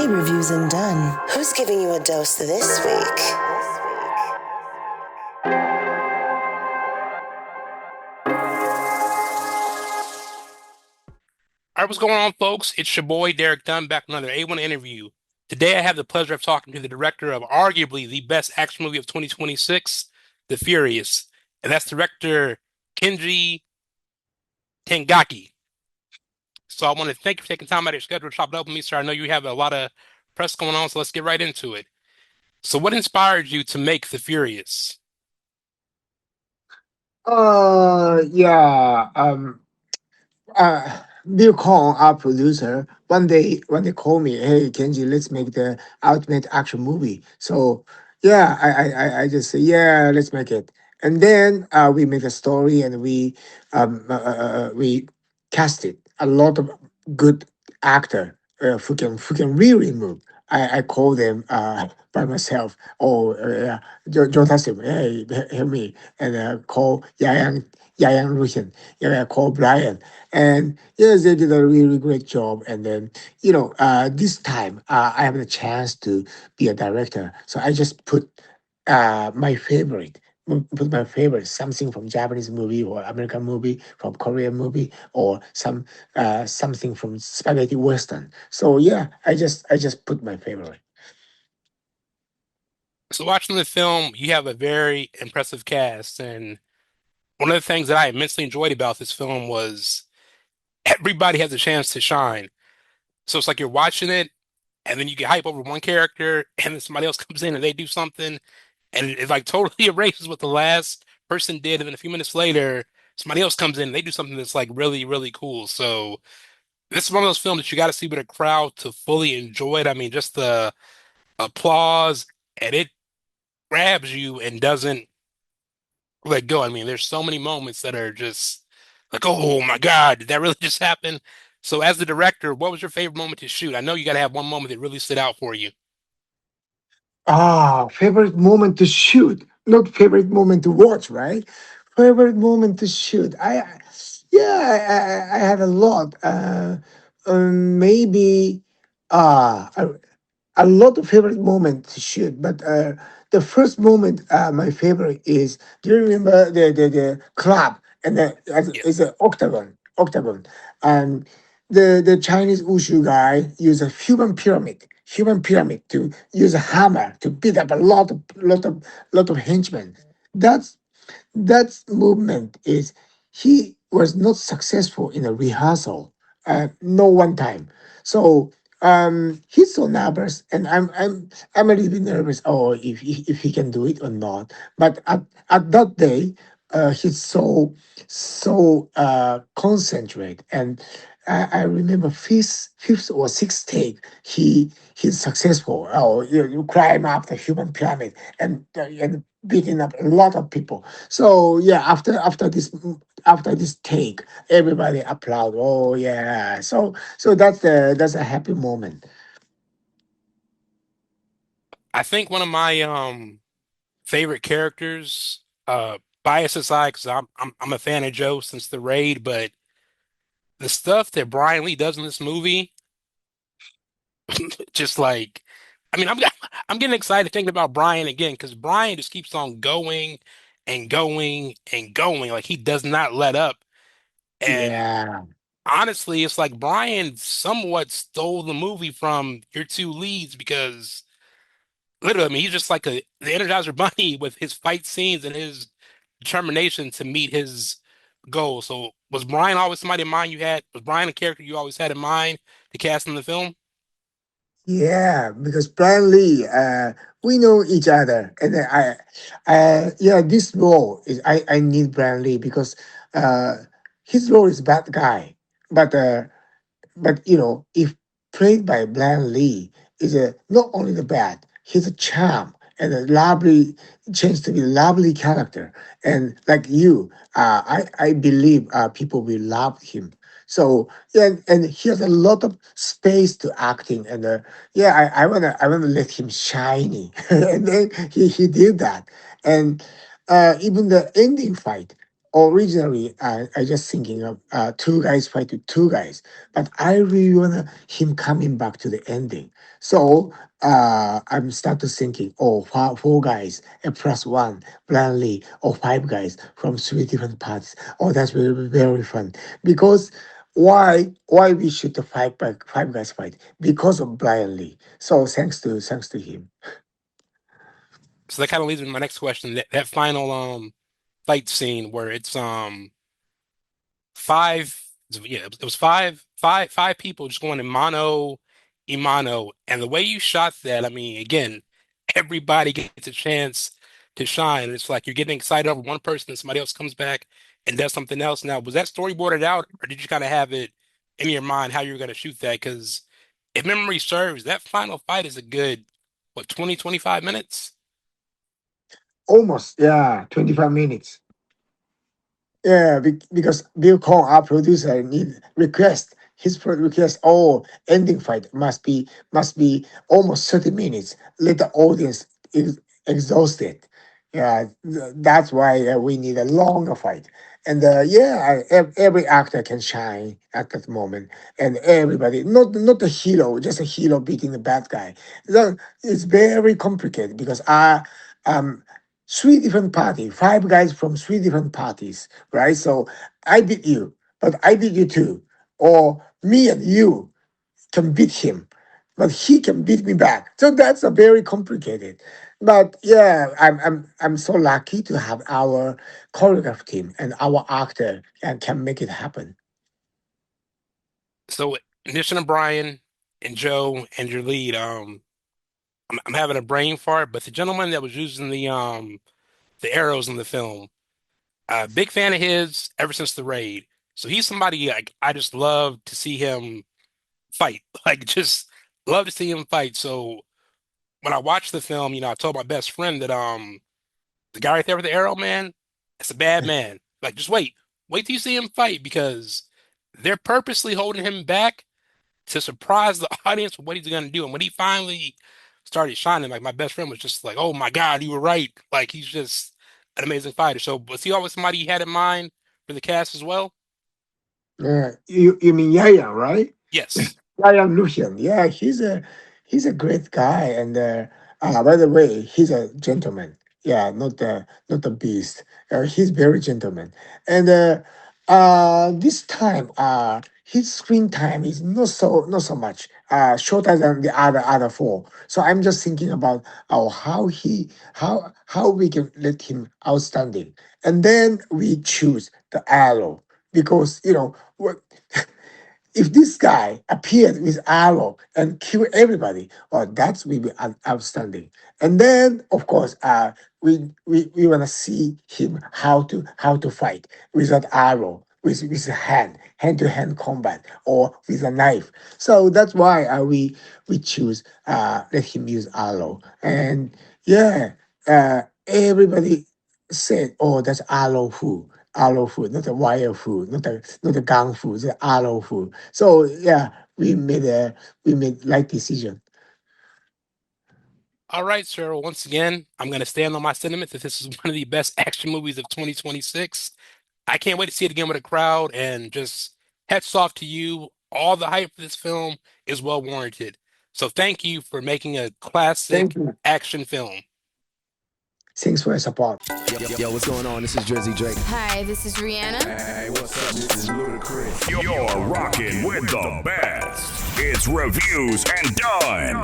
Hey, Reviews Dunn. Who's giving you a dose this week? All right, what's going on, folks? It's your boy Derek Dunn back with another A1 interview. Today, I have the pleasure of talking to the director of arguably the best action movie of 2026, The Furious, and that's director Kenji Tanigaki. So I want to thank you for taking time out of your schedule to chop it up with me, sir. I know you have a lot of press going on, so let's get right into it. So, what inspired you to make The Furious? Yeah. Bill Kong, our producer, one day when they call me, hey Kenji, let's make the ultimate action movie. So yeah, I just say yeah, let's make it. And then we make a story and we casted a lot of good actor who can really move. I call them by myself. Oh, yeah, Joe Tassim, hey, help me, and call Yaya Ruhin, yeah, call Brian, and yes, they did a really great job. And then, this time I have the chance to be a director. So I just my favorite, put my favorite, something from Japanese movie or American movie, from Korean movie, or something from spaghetti western. So yeah, I just put my favorite. So, watching the film, you have a very impressive cast, and one of the things that I immensely enjoyed about this film was everybody has a chance to shine. So it's like you're watching it, and then you get hype over one character, and then somebody else comes in and they do something, and it like totally erases what the last person did. And then a few minutes later, somebody else comes in and they do something that's like really, really cool. So this is one of those films that you got to see with a crowd to fully enjoy it. I mean, just the applause, and it grabs you and doesn't let go. I mean, there's so many moments that are just like, oh my God, did that really just happen? So, as the director, what was your favorite moment to shoot? I know you got to have one moment that really stood out for you. Favorite moment to shoot, not favorite moment to watch, right? Favorite moment to shoot. I had a lot. Maybe uh, a, a lot of favorite moment to shoot, but the first moment, my favorite is. Do you remember the club and Yeah. it's an octagon, and the Chinese wushu guy use a human pyramid to use a hammer to beat up a lot of henchmen. That's that movement is he was not successful in a rehearsal, no one time. So he's so nervous, and I'm a little bit nervous. Oh, if he can do it or not. But at that day, he's so concentrate. And I remember fifth or sixth take, he's successful. Oh, you climb up the human pyramid and beating up a lot of people. So yeah, after this take, everybody applaud. Oh yeah. So that's a happy moment. I think one of my favorite characters, bias aside, because I'm a fan of Joe since the raid, but the stuff that Brian Lee does in this movie, just like, I mean, I'm getting excited thinking about Brian again because Brian just keeps on going and going and going. Like he does not let up. And Yeah. honestly, it's like Brian somewhat stole the movie from your two leads because literally, I mean, he's just like the Energizer Bunny with his fight scenes and his determination to meet his goal. So was Brian always somebody in mind you had? Was Brian a character you always had in mind to cast in the film? Yeah, because Brian Lee, we know each other, and then yeah, this role is I need Brian Lee because uh, his role is bad guy, but if played by Bland Lee, is a not only the bad, he's a charm and a lovely, chance to be a lovely character. And like you, I believe people will love him. So yeah, and he has a lot of space to acting, and yeah, I wanna let him shiny, and then he did that, and even the ending fight. originally I just thinking of two guys fight with two guys, but I really want him coming back to the ending. So I'm start to thinking, oh, four guys and plus one blindly, or five guys from three different parts. Oh, that's very very fun because. Why we should the five guys fight because of blindly. So thanks to him. So that kind of leads me to my next question. That final fight scene where it's five yeah, it was five people just going in mano imano. And the way you shot that, I mean, again, everybody gets a chance to shine. It's like you're getting excited over one person and somebody else comes back and does something else. Now, was that storyboarded out or did you kind of have it in your mind how you were going to shoot that? Because if memory serves, that final fight is a good, what, 20, 25 minutes? Almost, yeah, 25 minutes. Yeah, because Bill Kong, our producer, need request request. Oh, ending fight must be almost 30 minutes. Let the audience exhausted. Yeah, that's why we need a longer fight. And yeah, every actor can shine at that moment, and everybody, not the hero, just a hero beating the bad guy. It's very complicated because um three different parties, five guys from three different parties, right? So I beat you, but I beat you too. Or me and you can beat him, but he can beat me back. So that's a very complicated. But yeah, I'm so lucky to have our choreograph team and our actor and can make it happen. So, in addition to Brian and Joe and your lead, I'm having a brain fart, but the gentleman that was using the arrows in the film, big fan of his ever since the raid. So he's somebody like I just love to see him fight. Like just love to see him fight. So when I watched the film, I told my best friend that the guy right there with the arrow, man, that's a bad man. Like just wait till you see him fight because they're purposely holding him back to surprise the audience with what he's gonna do. And when he finally started shining, like my best friend was just like, "Oh my God, you were right!" Like he's just an amazing fighter. So was he always somebody you had in mind for the cast as well? Yeah, you mean Yaya, right? Yes. Ryan Lucian, yeah, he's a great guy, and by the way, he's a gentleman. Yeah, not a beast. He's very gentleman, and this time his screen time is not so much shorter than the other four. So I'm just thinking about how we can let him outstanding, and then we choose the arrow because what if this guy appeared with arrow and kill everybody, well, that's will be outstanding. And then, of course, we want to see him how to fight with that arrow, with a hand to hand combat, or with a knife. So that's why we choose let him use arrow. And yeah, everybody said, "Oh, that's arrow food, not a wire food, not a gun food, the arrow food." So yeah, we made right decision. All right, sir. Once again, I'm gonna stand on my sentiment that this is one of the best action movies of 2026. I can't wait to see it again with a crowd and just hats off to you. All the hype for this film is well warranted. So thank you for making a Thank classic you. action film. Thanks for your support. Yo, what's going on? This is Drizzy Drake. Hi, this is Rihanna. Hey, what's up? This is Ludacris. You're rocking with the best. It's Reviews and Done.